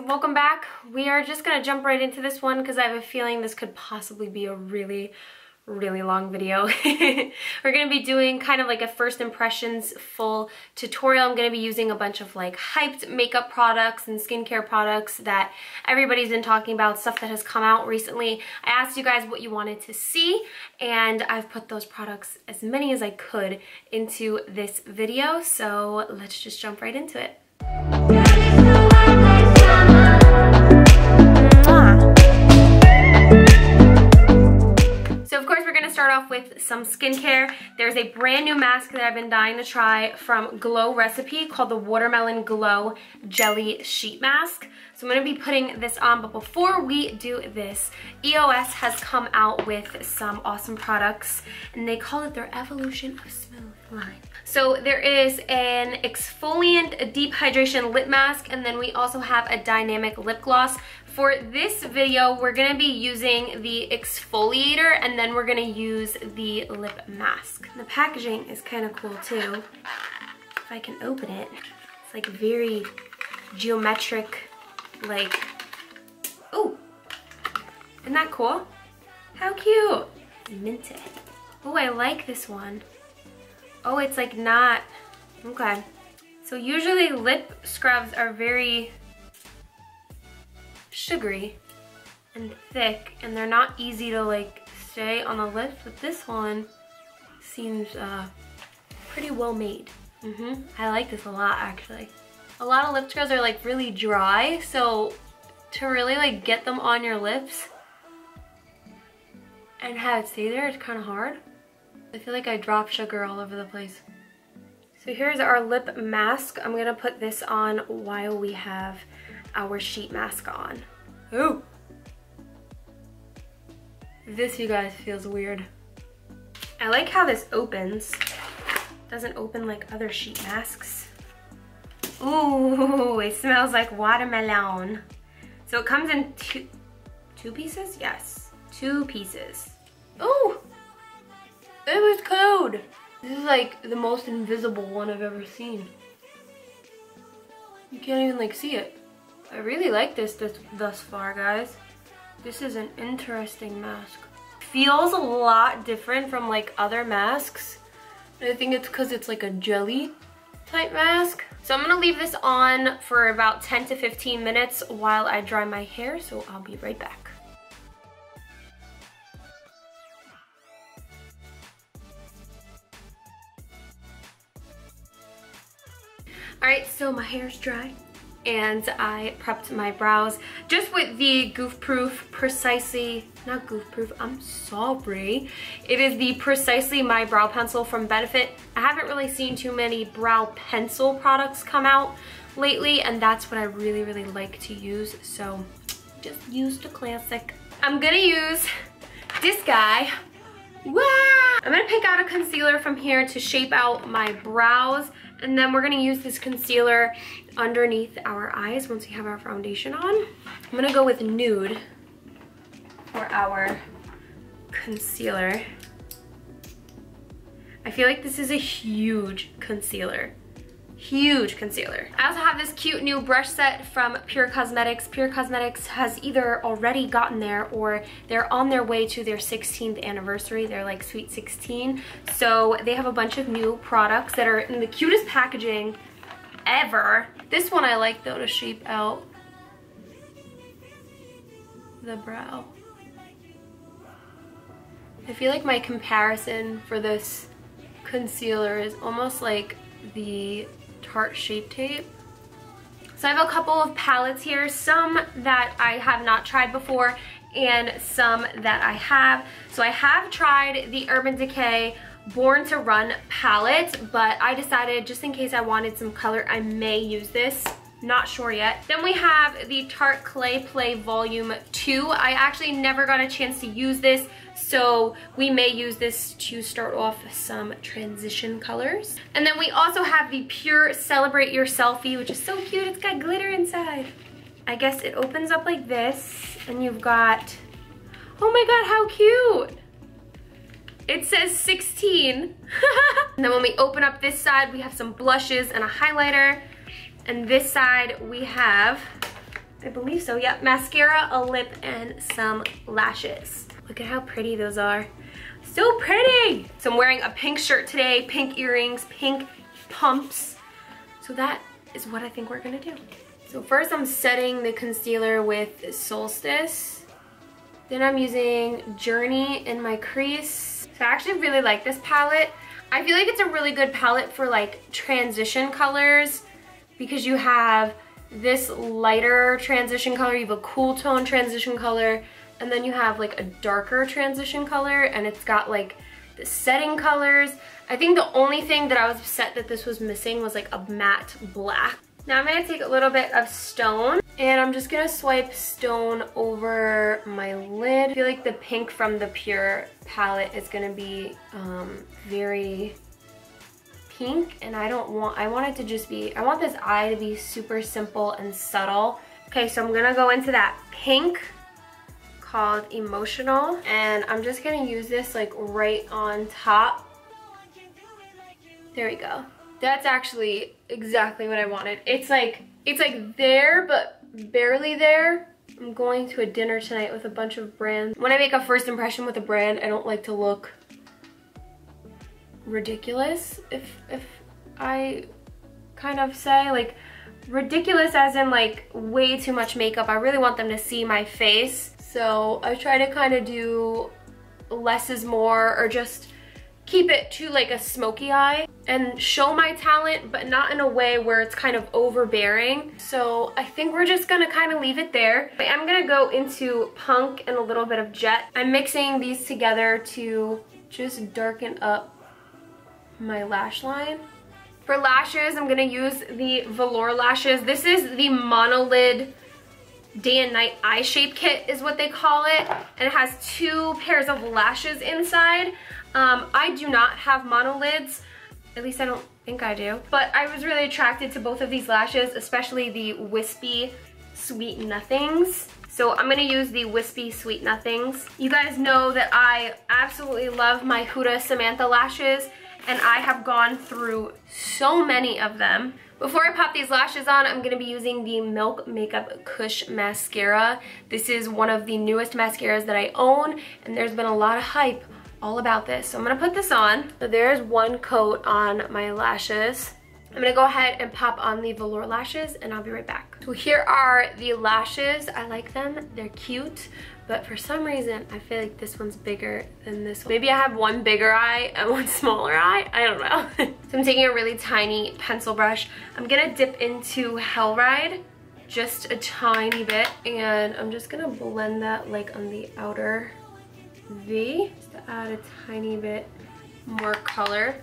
welcome back. We are just gonna jump right into this one because I have a feeling this could possibly be a really long video. We're gonna be doing kind of like a first impressions full tutorial. I'm gonna be using a bunch of like hyped makeup products and skincare products that everybody's been talking about, stuff that has come out recently. I asked you guys what you wanted to see, and I've put those products, as many as I could, into this video. So let's just jump right into it. So of course we're gonna start off with some skincare. There's a brand new mask that I've been dying to try from Glow Recipe called the Watermelon Glow Jelly Sheet Mask. So I'm gonna be putting this on, but before we do this, EOS has come out with some awesome products, and they call it their Evolution of Smooth line. So there is an exfoliant deep hydration lip mask, and then we also have a dynamic lip gloss. For this video, we're gonna be using the exfoliator, and then we're gonna use the lip mask. The packaging is kind of cool too. If I can open it, it's like very geometric, like, oh, isn't that cool? How cute. Minted. Oh, I like this one. Oh, it's like not, okay. So usually lip scrubs are very sugary and thick, and they're not easy to like stay on the lips, but this one seems pretty well made. I like this a lot, actually. A lot of lip scrubs are like really dry, so to really like get them on your lips and have it stay there, it's kind of hard. I feel like I drop sugar all over the place. So here's our lip mask. I'm gonna put this on while we have our sheet mask on. Ooh. This, you guys, feels weird. I like how this opens. Doesn't open like other sheet masks. Ooh, it smells like watermelon. So it comes in two pieces? Yes, 2 pieces. Ooh. It was cold. This is like the most invisible one I've ever seen. You can't even like see it. I really like this thus far, guys. This is an interesting mask. Feels a lot different from like other masks. I think it's because it's like a jelly type mask. So I'm gonna leave this on for about 10 to 15 minutes while I dry my hair, so I'll be right back. Alright, so my hair's dry and I prepped my brows just with the I'm sorry. It is the Precisely My Brow Pencil from Benefit. I haven't really seen too many brow pencil products come out lately, and that's what I really like to use, so just used a classic. I'm gonna use this guy. Wow! I'm gonna pick out a concealer from here to shape out my brows, and then we're gonna use this concealer underneath our eyes once we have our foundation on. I'm gonna go with Nude for our concealer. I feel like this is a huge concealer. Huge concealer. I also have this cute new brush set from Pure Cosmetics. Pure Cosmetics has either already gotten there or they're on their way to their 16th anniversary. They're like Sweet 16. So they have a bunch of new products that are in the cutest packaging ever. This one I like though to shape out the brow. I feel like my comparison for this concealer is almost like the Tarte Shape Tape. So I have a couple of palettes here, some that I have not tried before and some that I have. So I have tried the Urban Decay Born to Run palette, but I decided just in case I wanted some color, I may use this. Not sure yet. Then we have the Tarte Clay Play Volume 2. I actually never got a chance to use this, so we may use this to start off some transition colors. And then we also have the Pure Celebrate Your Selfie, which is so cute. It's got glitter inside. I guess it opens up like this, and you've got, oh my god, how cute! It says 16. And then when we open up this side, we have some blushes and a highlighter. And this side we have I believe so, yep. Mascara, a lip, and some lashes. Look at how pretty those are. So pretty! So I'm wearing a pink shirt today, pink earrings, pink pumps. So that is what I think we're gonna do. So first I'm setting the concealer with Solstice. Then I'm using Journey in my crease. So I actually really like this palette. I feel like it's a really good palette for like transition colors because you have this lighter transition color, you have a cool tone transition color, and then you have like a darker transition color, and it's got like the setting colors. I think the only thing that I was upset that this was missing was like a matte black. Now I'm gonna take a little bit of Stone, and I'm just gonna swipe Stone over my lid. I feel like the pink from the Pure palette is gonna be very pink, and I want it to just be, I want this eye to be super simple and subtle. Okay, so I'm gonna go into that pink called Emotional, and I'm just gonna use this like right on top. There we go. That's actually exactly what I wanted. It's like there, but barely there. I'm going to a dinner tonight with a bunch of brands. When I make a first impression with a brand, I don't like to look ridiculous, if I kind of say, like ridiculous as in like way too much makeup. I really want them to see my face, so I try to kind of do less is more, or just keep it to like a smoky eye and show my talent, but not in a way where it's kind of overbearing. So I think we're just gonna kind of leave it there. I'm gonna go into Punk and a little bit of Jet. I'm mixing these together to just darken up my lash line. For lashes, I'm gonna use the Velour lashes. This is the monolid day and night eye shape kit is what they call it, and it has 2 pairs of lashes inside. I do not have monolids, at least I don't think I do, but I was really attracted to both of these lashes, especially the Wispy Sweet Nothings. So I'm gonna use the Wispy Sweet Nothings. You guys know that I absolutely love my Huda Samantha lashes, and I have gone through so many of them. Before I pop these lashes on, I'm gonna be using the Milk Makeup Kush Mascara. This is one of the newest mascaras that I own, and there's been a lot of hype all about this. So I'm gonna put this on. So there's one coat on my lashes. I'm gonna go ahead and pop on the Velour lashes, and I'll be right back. So here are the lashes. I like them, they're cute, but for some reason, I feel like this one's bigger than this one. Maybe I have one bigger eye and one smaller eye, I don't know. So I'm taking a really tiny pencil brush. I'm gonna dip into Hell Ride, just a tiny bit, and I'm just gonna blend that like on the outer V, just to add a tiny bit more color.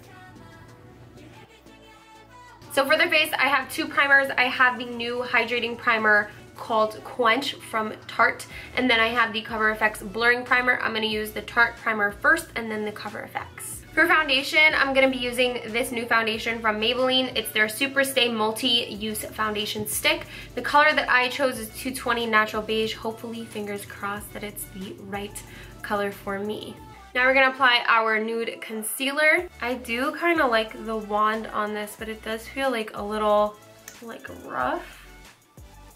So for the face, I have 2 primers. I have the new hydrating primer called Quench from Tarte, and then I have the Cover FX blurring primer. I'm gonna use the Tarte primer first and then the Cover FX. For foundation, I'm gonna be using this new foundation from Maybelline. It's their Super Stay Multi-Use Foundation Stick. The color that I chose is 220 Natural Beige. Hopefully, fingers crossed, that it's the right color for me. Now we're gonna apply our nude concealer. I do kind of like the wand on this, but it does feel like a little like rough.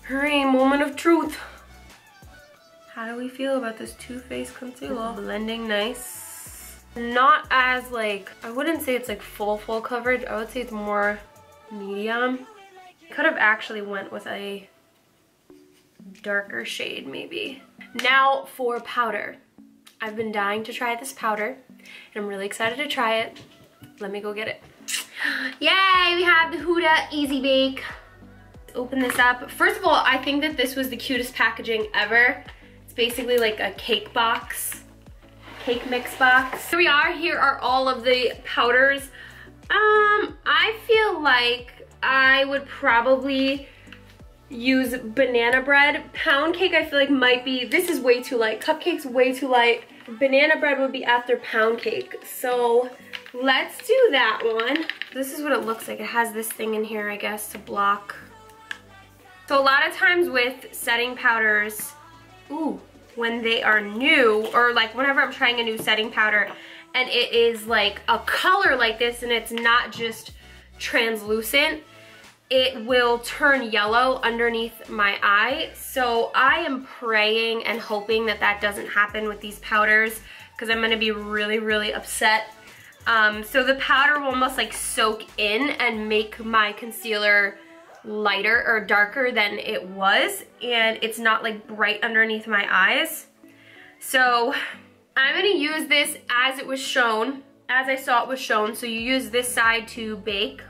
Hurry, moment of truth. How do we feel about this Too Faced concealer? Blending nice. Not as like, I wouldn't say it's like full coverage. I would say it's more medium. Could have actually went with a darker shade maybe. Now for powder. I've been dying to try this powder, and I'm really excited to try it. Let me go get it. Yay, we have the Hooter Easy-Bake. Let's open this up. First of all, I think that this was the cutest packaging ever. It's basically like a cake box, cake mix box. Here we are, here are all of the powders. I feel like I would probably use banana bread. Pound cake I feel like might be, this is way too light. Cupcake's way too light. Banana bread would be after pound cake. So let's do that one. This is what it looks like. It has this thing in here, I guess, to block. So a lot of times with setting powders, when they are new, or like whenever I'm trying a new setting powder and it is like a color like this and it's not just translucent, it will turn yellow underneath my eye. So I am praying and hoping that that doesn't happen with these powders, because I'm gonna be really, really upset. So the powder will almost like soak in and make my concealer lighter or darker than it was, and it's not like bright underneath my eyes. So I'm gonna use this as it was shown, as I saw it was shown. So you use this side to bake,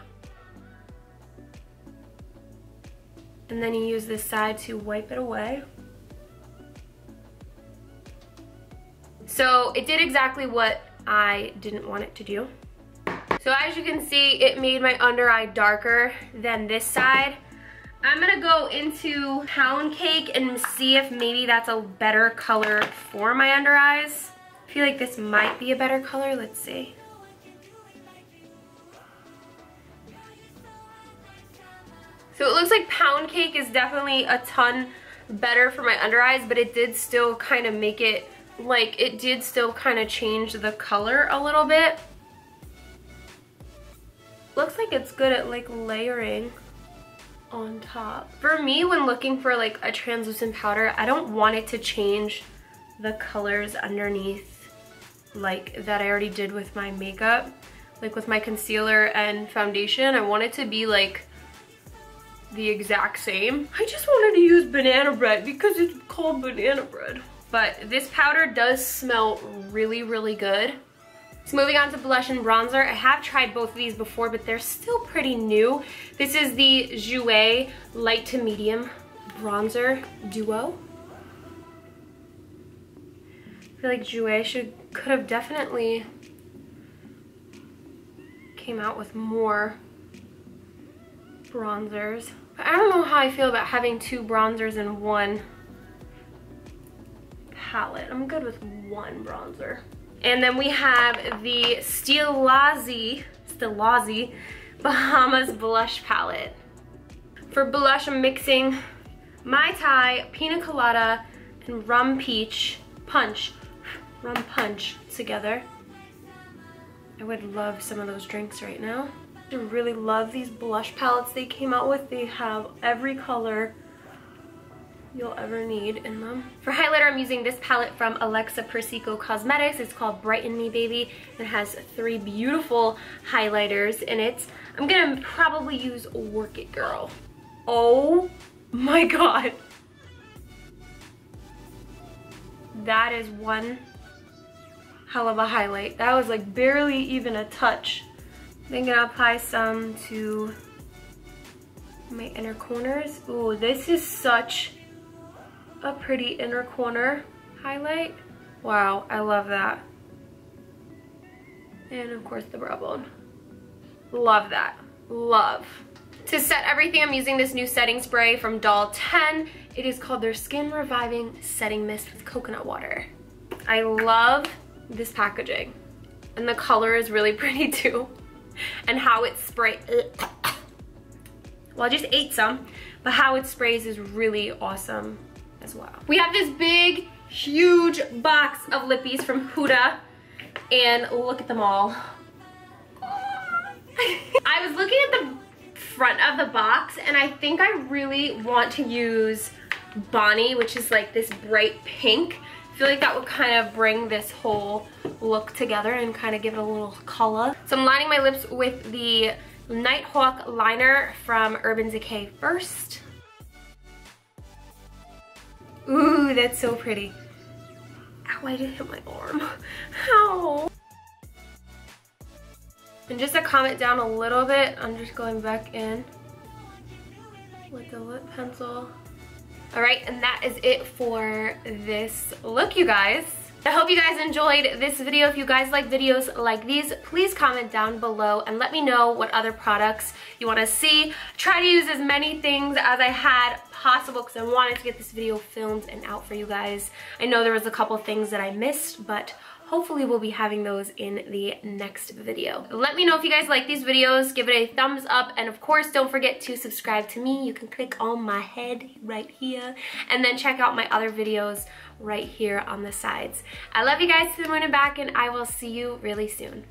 and then you use this side to wipe it away. So it did exactly what I didn't want it to do. So as you can see, it made my under eye darker than this side. I'm gonna go into Pound Cake and see if maybe that's a better color for my under eyes. I feel like this might be a better color. Let's see. So it looks like Pound Cake is definitely a ton better for my under eyes, but it did still kind of make it, like, it did still kind of change the color a little bit. Looks like it's good at like layering on top. For me, when looking for like a translucent powder, I don't want it to change the colors underneath like that I already did with my makeup. Like with my concealer and foundation, I want it to be like the exact same. I just wanted to use banana bread because it's called banana bread. But this powder does smell really, really good. So moving on to blush and bronzer. I have tried both of these before, but they're still pretty new. This is the Jouer Light to Medium Bronzer Duo. I feel like Jouer could have definitely came out with more bronzers. But I don't know how I feel about having two bronzers in one palette. I'm good with one bronzer. And then we have the Stilazi Bahamas Blush Palette. For blush, I'm mixing Mai Tai, Pina Colada, and Rum Punch together. I would love some of those drinks right now. I really love these blush palettes they came out with. They have every color you'll ever need in them. For highlighter, I'm using this palette from Alexa Persico Cosmetics. It's called Brighten Me Baby. It has 3 beautiful highlighters in it. I'm gonna probably use Work It Girl. Oh my god. That is one hell of a highlight. That was like barely even a touch. Then gonna apply some to my inner corners. Ooh, this is such a pretty inner corner highlight. Wow, I love that. And of course the brow bone. Love that. Love. To set everything, I'm using this new setting spray from Doll 10. It is called their Skin Reviving Setting Mist with Coconut Water. I love this packaging. And the color is really pretty too. And how it sprays. Well, I just ate some, but how it sprays is really awesome as well. We have this big, huge box of Lippies from Hooter, and look at them all. I was looking at the front of the box, and I think I really want to use Bonnie, which is like this bright pink. I feel like that would kind of bring this whole look together and kind of give it a little color. So I'm lining my lips with the Nighthawk liner from Urban Decay first. Ooh, that's so pretty. Ow, I just hit my arm. Ow. And just to calm it down a little bit, I'm just going back in with the lip pencil. All right, and that is it for this look, you guys. I hope you guys enjoyed this video. If you guys like videos like these, please comment down below and let me know what other products you want to see. Try to use as many things as I had possible because I wanted to get this video filmed and out for you guys. I know there was a couple things that I missed, but hopefully we'll be having those in the next video. Let me know if you guys like these videos. Give it a thumbs up, and of course don't forget to subscribe to me. You can click on my head right here and then check out my other videos right here on the sides. I love you guys to the moon and back, and I will see you really soon.